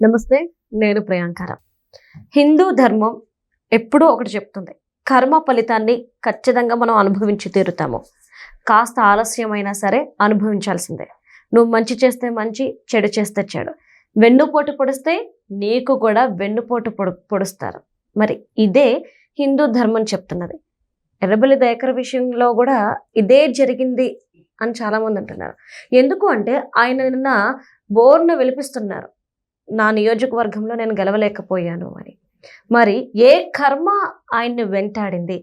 నమస్తే, నేను ప్రియాంకర. హిందూ ధర్మం ఎప్పుడూ ఒకటి చెప్తుంది, కర్మ ఫలితాన్ని ఖచ్చితంగా మనం అనుభవించి తీరుతాము. కాస్త ఆలస్యమైనా సరే అనుభవించాల్సిందే. నువ్వు మంచి చేస్తే మంచి, చెడు చేస్తే చెడు. వెన్నుపోటు పొడిస్తే నీకు కూడా వెన్నుపోటు పొడుస్తారు. మరి ఇదే హిందూ ధర్మం చెప్తున్నది. ఎర్రబెల్లి దయాకర్ విషయంలో కూడా ఇదే జరిగింది అని చాలామంది అంటున్నారు. ఎందుకు అంటే ఆయన నిన్న బోర్ను వెలిపిస్తున్నారు, నా నియోజకవర్గంలో నేను గెలవలేకపోయాను అని. మరి ఏ కర్మ ఆయన్ని వెంటాడింది,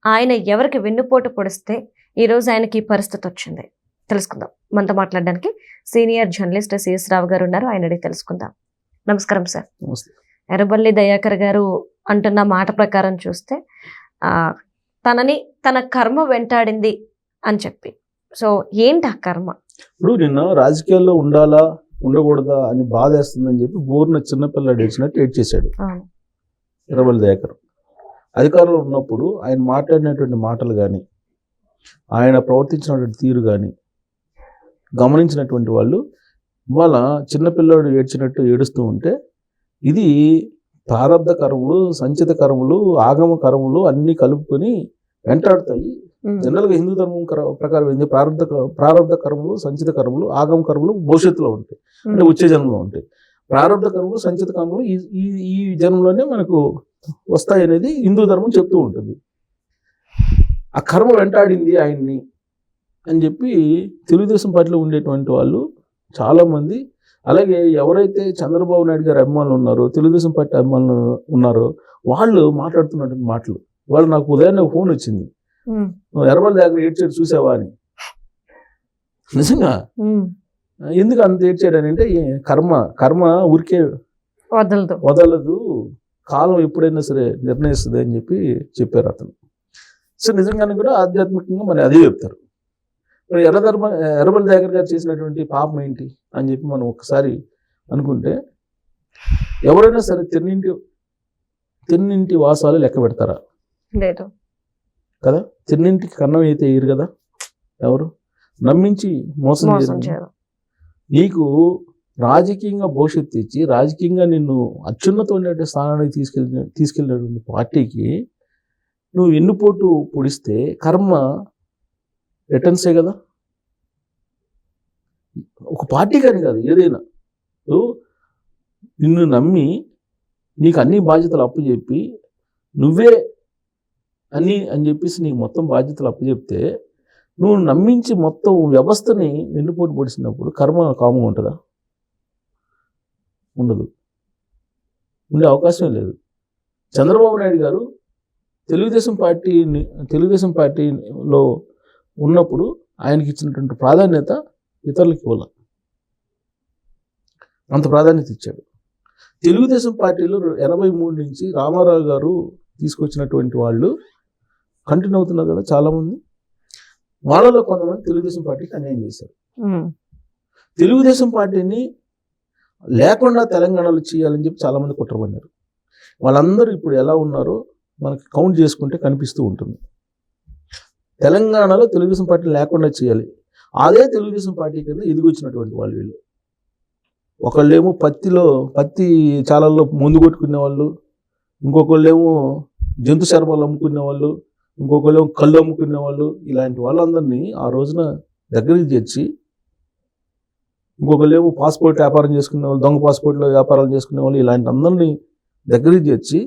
ఆయన ఎవరికి వెన్నుపోటు పొడిస్తే ఈరోజు ఆయనకి ఈ పరిస్థితి వచ్చింది తెలుసుకుందాం. మనతో మాట్లాడడానికి సీనియర్ జర్నలిస్ట్ సిఎస్ రావు గారు ఉన్నారు, ఆయన అడిగి తెలుసుకుందాం. నమస్కారం సార్. ఎర్రబెల్లి దయాకర్ గారు అంటున్న మాట ప్రకారం చూస్తే తనని తన కర్మ వెంటాడింది అని చెప్పి, సో ఏంటి ఆ కర్మ? ఇప్పుడు నిన్న రాజకీయాల్లో ఉండాలా ఉండకూడదా అని బాధ వేస్తుందని చెప్పి బోర్న చిన్నపిల్లడు ఏడ్చినట్టు ఏడ్చేశాడు ఎర్రబెల్లి దయాకర్. అధికారంలో ఉన్నప్పుడు ఆయన మాట్లాడినటువంటి మాటలు కానీ, ఆయన ప్రవర్తించినటువంటి తీరు కానీ గమనించినటువంటి వాళ్ళు ఇవాళ చిన్నపిల్లడు ఏడ్చినట్టు ఏడుస్తూ ఉంటే ఇది ప్రారబ్ధ కర్మలు, సంచిత కర్మలు, ఆగమ కర్మలు అన్నీ కలుపుకొని వెంటాడుతాయి. జనరల్గా హిందూ ధర్మం ప్రకారం ఏంటి, ప్రారబ్ధ కర్మలు, సంచిత కర్మలు, ఆగమ కర్మలు భవిష్యత్తులో ఉంటాయి, అంటే వచ్చే జన్మలో ఉంటాయి. ప్రారబ్ధ కర్మలు, సంచిత కర్మలు ఈ జన్మలోనే మనకు వస్తాయి అనేది హిందూ ధర్మం చెప్తూ ఉంటుంది. ఆ కర్మ వెంటాడింది ఆయన్ని అని చెప్పి తెలుగుదేశం పార్టీలో ఉండేటువంటి వాళ్ళు చాలామంది, అలాగే ఎవరైతే చంద్రబాబు నాయుడు గారి అభిమానులు ఉన్నారో, తెలుగుదేశం పార్టీ అభిమానులు ఉన్నారో వాళ్ళు మాట్లాడుతున్నటువంటి మాటలు. వాళ్ళు నాకు ఉదయాన్నే ఫోన్ వచ్చింది, ఎర్రబెల్లి దయాకర్ ఏడ్చాడు చూసావా అని. నిజంగా ఎందుకు అంత ఏడ్చాడని అంటే, కర్మ ఊరికే వదలదు, కాలం ఎప్పుడైనా సరే నిర్ణయిస్తుంది అని చెప్పారు అతను. సో నిజంగానే కూడా ఆధ్యాత్మికంగా మరి అదే చెప్తారు. మరి ఎర్రబెల్లి దయాకర్ గారు చేసినటువంటి పాపం ఏంటి అని చెప్పి మనం ఒక్కసారి అనుకుంటే, ఎవరైనా సరే తిన్నింటి వాసాలు లెక్క పెడతారా? లేదు కదా. తిన్నింటికి కన్నం అయితే వేయరు కదా ఎవరు. నమ్మించి మోసం చేయరు. నీకు రాజకీయంగా భవిష్యత్తు ఇచ్చి రాజకీయంగా నిన్ను అత్యున్నతమైన స్థానానికి తీసుకెళ్ళినటువంటి పార్టీకి నువ్వు వెన్నుపోటు పొడిస్తే కర్మ రిటర్న్సే కదా. ఒక పార్టీ కానీ కాదు, ఏదైనా నిన్ను నమ్మి నీకు అన్ని బాధ్యతలు అప్పచెప్పి నువ్వే అని చెప్పేసి నీకు మొత్తం బాధ్యతలు అప్పచెప్తే నువ్వు నమ్మించి మొత్తం వ్యవస్థని వెన్నుపోటు పొడిచినప్పుడు కర్మ కామంగా ఉంటుందా? ఉండదు, ఉండే అవకాశమే లేదు. చంద్రబాబు నాయుడు గారు తెలుగుదేశం పార్టీలో ఉన్నప్పుడు ఆయనకి ఇచ్చినటువంటి ప్రాధాన్యత ఇతరులకి ఇవ్వాలి, అంత ప్రాధాన్యత ఇచ్చాడు. తెలుగుదేశం పార్టీలో 83 నుంచి రామారావు గారు తీసుకొచ్చినటువంటి వాళ్ళు కంటిన్యూ అవుతున్నారు కదా చాలామంది. వాళ్ళలో కొంతమంది తెలుగుదేశం పార్టీకి అన్యాయం చేశారు. తెలుగుదేశం పార్టీని లేకుండా తెలంగాణలో చేయాలని చెప్పి చాలామంది కుట్రపడినారు. వాళ్ళందరూ ఇప్పుడు ఎలా ఉన్నారో మనకి కౌంట్ చేసుకుంటే కనిపిస్తూ ఉంటుంది. తెలంగాణలో తెలుగుదేశం పార్టీ లేకుండా చేయాలి, అదే తెలుగుదేశం పార్టీ కింద ఎదిగొచ్చినటువంటి వాళ్ళు వీళ్ళు. ఒకళ్ళేమో పత్తి చాలల్లో ముందు కొట్టుకునే వాళ్ళు, ఇంకొకళ్ళేమో జంతు శర్మలు అమ్ముకునే వాళ్ళు, ఇంకొకళ్ళేమో కళ్ళు అమ్ముకునే వాళ్ళు. ఇలాంటి వాళ్ళందరినీ ఆ రోజున దగ్గరికి చేర్చి, ఇంకొకళ్ళేమో పాస్పోర్ట్ వ్యాపారం చేసుకునే వాళ్ళు, దొంగ పాస్పోర్ట్లో వ్యాపారాలు చేసుకునే వాళ్ళు, ఇలాంటి అందరినీ దగ్గరికి చేర్చి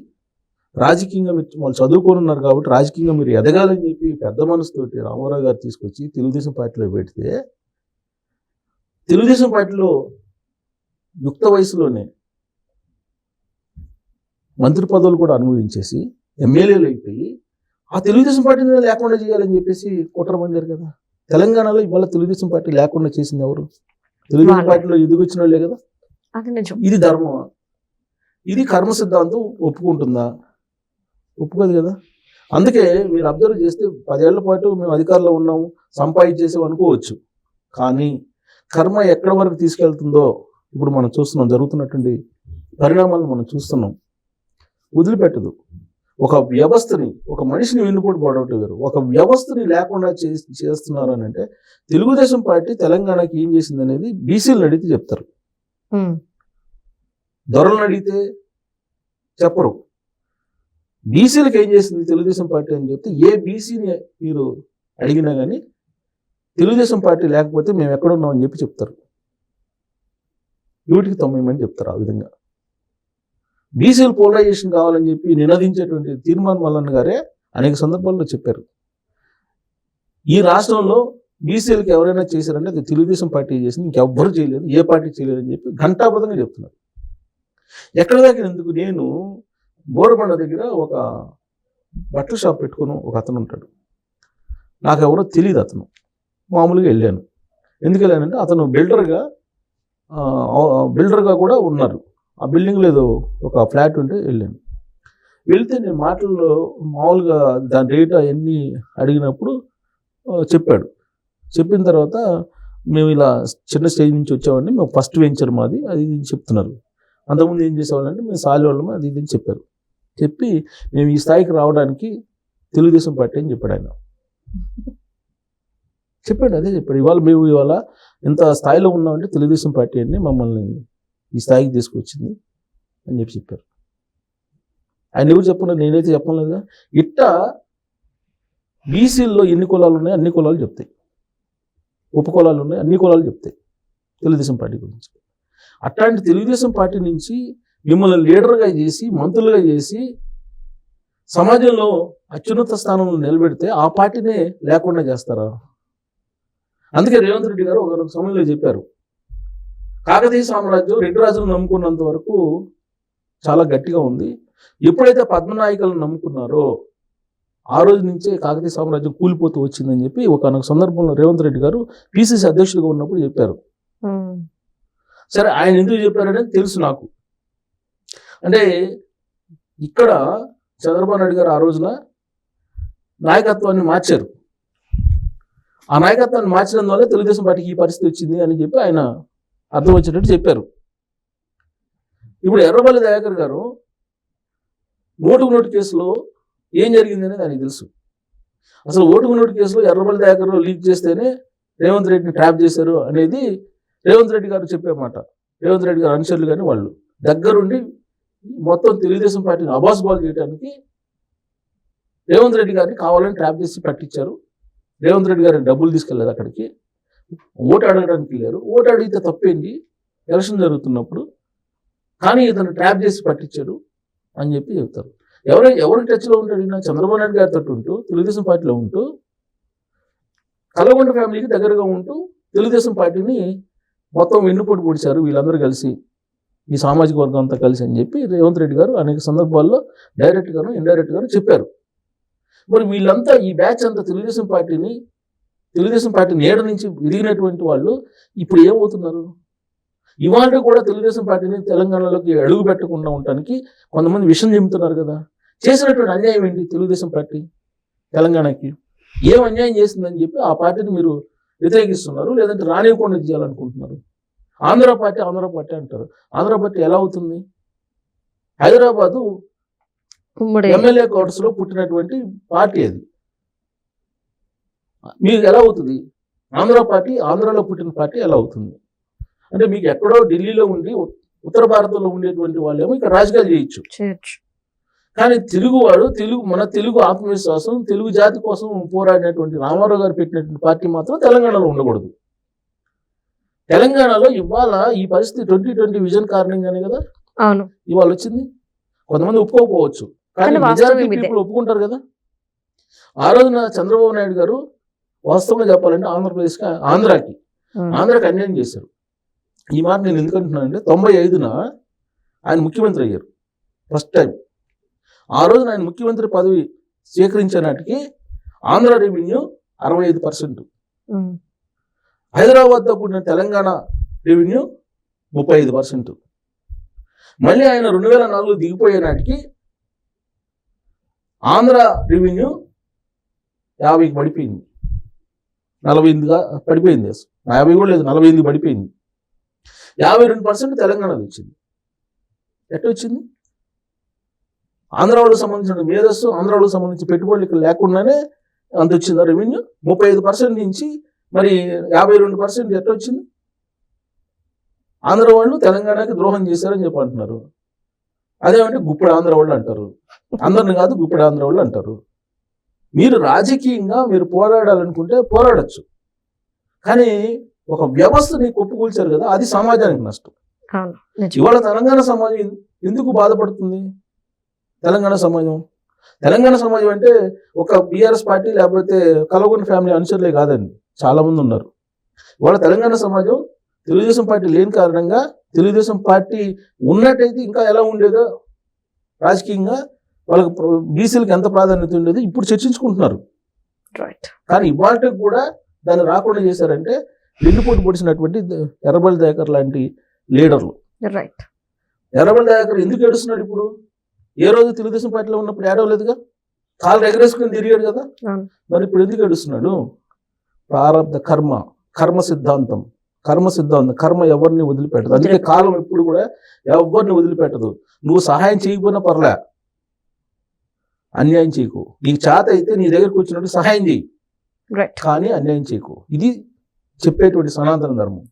రాజకీయంగా వాళ్ళు చదువుకొని ఉన్నారు కాబట్టి రాజకీయంగా మీరు ఎదగాలని చెప్పి పెద్ద మనసుతోటి రామారావు గారు తీసుకొచ్చి తెలుగుదేశం పార్టీలో పెడితే, తెలుగుదేశం పార్టీలో యుక్త వయసులోనే మంత్రి పదవులు కూడా అనుభవించేసి ఎమ్మెల్యేలు అయిపోయి ఆ తెలుగుదేశం పార్టీని లేకుండా చేయాలని చెప్పేసి కుట్ర పండారు కదా. తెలంగాణలో ఇవాళ తెలుగుదేశం పార్టీ లేకుండా చేసింది ఎవరు? తెలుగుదేశం పార్టీలో ఎదిగొచ్చిన వాళ్ళే కదా. ఇది ధర్మమా? ఇది కర్మ సిద్ధాంతం ఒప్పుకుంటుందా? ఒప్పుకోదు కదా. అందుకే మీరు అబ్జర్వ్ చేస్తే 10 ఏళ్ల పాటు మేము అధికారంలో ఉన్నాము, సంపాదించేసాం అనుకోవచ్చు, కానీ కర్మ ఎక్కడి వరకు తీసుకెళ్తుందో ఇప్పుడు మనం చూస్తున్నాం. జరుగుతున్నటువంటి పరిణామాలను మనం చూస్తున్నాం. వదిలిపెట్టదు. ఒక వ్యవస్థని, ఒక మనిషిని వెన్నుపోటు పడవటం వేరు, ఒక వ్యవస్థని లేకుండా చేస్తున్నారు అని అంటే తెలుగుదేశం పార్టీ తెలంగాణకి ఏం చేసింది అనేది బీసీలను అడిగితే చెప్తారు. దొరలను అడిగితే చెప్పరు. బీసీలకు ఏం చేసింది తెలుగుదేశం పార్టీ అని చెప్తే ఏ బీసీని మీరు అడిగినా కానీ తెలుగుదేశం పార్టీ లేకపోతే మేము ఎక్కడున్నామని చెప్పి చెప్తారు. 190 మంది చెప్తారు. ఆ విధంగా బీసీలు పోలరైజేషన్ కావాలని చెప్పి నినదించేటువంటి తీర్మాన్ మల్లన్న గారే అనేక సందర్భాల్లో చెప్పారు. ఈ రాష్ట్రంలో బీసీలకు ఎవరైనా చేశారంటే అది తెలుగుదేశం పార్టీ చేసింది, ఇంకెవ్వరు చేయలేదు, ఏ పార్టీ చేయలేదు అని చెప్పి ఘంటాబద్ధంగా చెప్తున్నారు. ఎక్కడ దాకా ఎందుకు, నేను బోరబండ దగ్గర ఒక బట్టల షాప్ పెట్టుకుని ఒక అతను ఉంటాడు. నాకు ఎవరో తెలియదు, అతను మామూలుగా వెళ్ళాను. ఎందుకు వెళ్ళానంటే అతను బిల్డర్గా కూడా ఉన్నారు. ఆ బిల్డింగ్లో ఏదో ఒక ఫ్లాట్ ఉంటే వెళ్ళాను. వెళ్తే నేను మాటల్లో మామూలుగా దాని రేట్ అవన్నీ అడిగినప్పుడు చెప్పాడు. చెప్పిన తర్వాత మేము ఇలా చిన్న స్టేజ్ నుంచి వచ్చామండి, మేము ఫస్ట్ వెంచర్ మాది అది ఇది చెప్తున్నారు. అంతకుముందు ఏం చేసేవాళ్ళంటే మేము సాలివాళ్ళము అది ఇది అని చెప్పారు. చెప్పి మేము ఈ స్థాయికి రావడానికి తెలుగుదేశం పార్టీ అని చెప్పాడు ఆయన. చెప్పాడు, అదే చెప్పాడు. ఇవాళ ఎంత స్థాయిలో ఉన్నామంటే తెలుగుదేశం పార్టీ అని మమ్మల్ని ఈ స్థాయికి తీసుకొచ్చింది అని చెప్పారు. ఆయన ఎవరు చెప్పలేదు, నేనైతే చెప్పలేదుగా. ఇట్టా బీసీల్లో ఎన్ని కులాలు ఉన్నాయి అన్ని కులాలు చెప్తాయి, ఉపకులాలు ఉన్నాయి అన్ని కులాలు చెప్తాయి తెలుగుదేశం పార్టీ గురించి. అట్లాంటి తెలుగుదేశం పార్టీ నుంచి మిమ్మల్ని లీడర్గా చేసి మంత్రులుగా చేసి సమాజంలో అత్యున్నత స్థానంలో నిలబెడితే ఆ పార్టీనే లేకుండా చేస్తారా? అందుకే రేవంత్ రెడ్డి గారు ఒక సమయంలో చెప్పారు, కాకతీయ సామ్రాజ్యం రెడ్డి రాజులను నమ్ముకున్నంత వరకు చాలా గట్టిగా ఉంది, ఎప్పుడైతే పద్మనాయకులను నమ్ముకున్నారో ఆ రోజు నుంచే కాకతీయ సామ్రాజ్యం కూలిపోతూ వచ్చిందని చెప్పి ఒక సందర్భంలో రేవంత్ రెడ్డి గారు పిసిసి అధ్యక్షుడిగా ఉన్నప్పుడు చెప్పారు. సరే, ఆయన ఎందుకు చెప్పారనేది తెలుసు నాకు. అంటే ఇక్కడ చంద్రబాబు నాయుడు గారు ఆ రోజున నాయకత్వాన్ని మార్చారు. ఆ నాయకత్వాన్ని మార్చడం వల్ల తెలుగుదేశం పార్టీకి ఈ పరిస్థితి వచ్చింది అని చెప్పి ఆయన అర్థం వచ్చేటట్టు చెప్పారు. ఇప్పుడు ఎర్రబల్లి దయాకర్ గారు ఓటుకు నోటు కేసులో ఏం జరిగింది అనేది ఆయనకు తెలుసు. అసలు ఓటుకు నోటు కేసులో ఎర్రబల్లి దయాకర్ లీక్ చేస్తేనే రేవంత్ రెడ్డిని ట్రాప్ చేశారు అనేది రేవంత్ రెడ్డి గారు చెప్పే మాట. రేవంత్ రెడ్డి గారు అనుచరులు కానీ వాళ్ళు దగ్గరుండి మొత్తం తెలుగుదేశం పార్టీని అబాస్బాల్ చేయడానికి రేవంత్ రెడ్డి గారిని కావాలని ట్రాప్ చేసి పట్టించారు. రేవంత్ రెడ్డి గారిని డబ్బులు తీసుకెళ్ళలేదు, అక్కడికి ఓటు అడగడానికి వెళ్ళారు. ఓటు అడిగితే తప్పేంటి ఎలక్షన్ జరుగుతున్నప్పుడు, కానీ ఇతను ట్రాప్ చేసి పట్టించాడు అని చెప్పి చెప్తారు. ఎవరి టచ్లో ఉంటాడు ఈయన? చంద్రబాబు నాయుడు గారితో ఉంటూ తెలుగుదేశం పార్టీలో ఉంటూ కల్లగొండ ఫ్యామిలీకి దగ్గరగా ఉంటూ తెలుగుదేశం పార్టీని మొత్తం వెన్నుపోటు పొడిచారు వీళ్ళందరూ కలిసి, ఈ సామాజిక వర్గం అంతా కలిసి అని చెప్పి రేవంత్ రెడ్డి గారు అనేక సందర్భాల్లో డైరెక్ట్గాను ఇండైరెక్ట్గాను చెప్పారు. మరి వీళ్ళంతా ఈ బ్యాచ్ అంతా తెలుగుదేశం పార్టీ నీడ నుంచి ఎదిగినటువంటి వాళ్ళు ఇప్పుడు ఏమవుతున్నారు? ఇవాళ కూడా తెలుగుదేశం పార్టీని తెలంగాణలోకి అడుగు పెట్టకుండా ఉండటానికి కొంతమంది విషయం చెబుతున్నారు కదా. చేసినటువంటి అన్యాయం ఏంటి? తెలుగుదేశం పార్టీ తెలంగాణకి ఏం అన్యాయం చేసిందని చెప్పి ఆ పార్టీని మీరు వ్యతిరేకిస్తున్నారు, లేదంటే రానివ్వకుండా చేయాలనుకుంటున్నారు. ఆంధ్ర పార్టీ అంటారు. ఆంధ్ర పార్టీ ఎలా అవుతుంది? హైదరాబాదు ఎమ్మెల్యే క్వార్టర్స్ లో పుట్టినటువంటి పార్టీ అది. మీకు ఎలా అవుతుంది? ఆంధ్రాలో పుట్టిన పార్టీ ఎలా అవుతుంది? అంటే మీకు ఎక్కడో ఢిల్లీలో ఉండి ఉత్తర భారతంలో ఉండేటువంటి వాళ్ళేమో ఇక్కడ రాజకీయాలు చేయొచ్చు. కానీ తెలుగువాడు మన తెలుగు ఆత్మవిశ్వాసం, తెలుగు జాతి కోసం పోరాడినటువంటి రామారావు గారు పెట్టినటువంటి పార్టీ మాత్రం తెలంగాణలో ఉండకూడదు. తెలంగాణలో ఇవాళ ఈ పరిస్థితి 2020 విజన్ కారణంగానే కదా ఇవాళ వచ్చింది. కొంతమంది ఒప్పుకోకపోవచ్చు, కానీ మెజారిటీ పీపుల్ ఒప్పుకుంటారు కదా. ఆ రోజున చంద్రబాబు నాయుడు గారు వాస్తవంగా చెప్పాలంటే ఆంధ్రాకి అన్యాయం చేశారు. ఈ మాట నేను ఎందుకంటున్నానంటే 95న ఆయన ముఖ్యమంత్రి అయ్యారు ఫస్ట్ టైం. ఆ రోజున ఆయన ముఖ్యమంత్రి పదవి స్వీకరించే నాటికి ఆంధ్ర రెవెన్యూ 65%, హైదరాబాద్తో కూడిన తెలంగాణ రెవెన్యూ 35%. మళ్ళీ ఆయన 2004 దిగిపోయే నాటికి ఆంధ్ర రెవెన్యూ 50కి పడిపోయింది, 48గా పడిపోయింది. 50 కూడా లేదు, 48 పడిపోయింది. 52% తెలంగాణలో వచ్చింది. ఎట్లా వచ్చింది? ఆంధ్రాలో సంబంధించిన మేధస్సు, ఆంధ్రాలో సంబంధించిన పెట్టుబడులు ఇక్కడ లేకుండానే అంత వచ్చింది రెవెన్యూ. 35% నుంచి మరి 52% ఎట్లా వచ్చింది? ఆంధ్ర వాళ్ళు తెలంగాణకి ద్రోహం చేశారని చెప్పి అంటున్నారు. అదేమంటే గుప్పెడు ఆంధ్ర వాళ్ళు అంటారు. అందరిని కాదు, గుప్పెడు ఆంధ్ర వాళ్ళు అంటారు. మీరు రాజకీయంగా మీరు పోరాడాలనుకుంటే పోరాడచ్చు, కానీ ఒక వ్యవస్థని కుప్పకూల్చారు కదా, అది సమాజానికి నష్టం. అవును, నిజం. ఇవాళ తెలంగాణ సమాజం ఎందుకు బాధపడుతుంది? తెలంగాణ సమాజం అంటే ఒక బీఆర్ఎస్ పార్టీ లేకపోతే కల్వకుంట్ల ఫ్యామిలీ అనుచరులే కాదండి, చాలా మంది ఉన్నారు. ఇవాళ తెలంగాణ సమాజం తెలుగుదేశం పార్టీ లేని కారణంగా, తెలుగుదేశం పార్టీ ఉన్నట్టయితే ఇంకా ఎలా ఉండేదో రాజకీయంగా, వాళ్ళకి బీసీలకు ఎంత ప్రాధాన్యత ఉండేది ఇప్పుడు చర్చించుకుంటున్నారు. రైట్. కానీ ఇవాళ కూడా దాన్ని రాకుండా చేశారంటే వెన్నుపోటు పొడిచినటువంటి ఎర్రబెల్లి దయాకర్ లాంటి లీడర్లు. రైట్. ఎర్రబెల్లి దయాకర్ ఎందుకు ఏడుస్తున్నాడు ఇప్పుడు? ఏ రోజు తెలుగుదేశం పార్టీలో ఉన్నప్పుడు ఏడవలేదుగా, కాళ్ళు ఎగరేసుకుని తిరిగాడు కదా. మరి ఇప్పుడు ఎందుకు ఏడుస్తున్నాడు? ప్రారబ్ధ కర్మ సిద్ధాంతం, కర్మ ఎవరిని వదిలిపెట్టదు. అందుకే కాలం ఎప్పుడు కూడా ఎవరిని వదిలిపెట్టదు. నువ్వు సహాయం చేయకపోయినా పర్లే, అన్యాయం చేయకు. నీకు చేత అయితే నీ దగ్గరకు వచ్చినట్టు సహాయం చేయి, రైట్, కానీ అన్యాయం చేయకు. ఇది చెప్పేటువంటి సనాతన ధర్మం.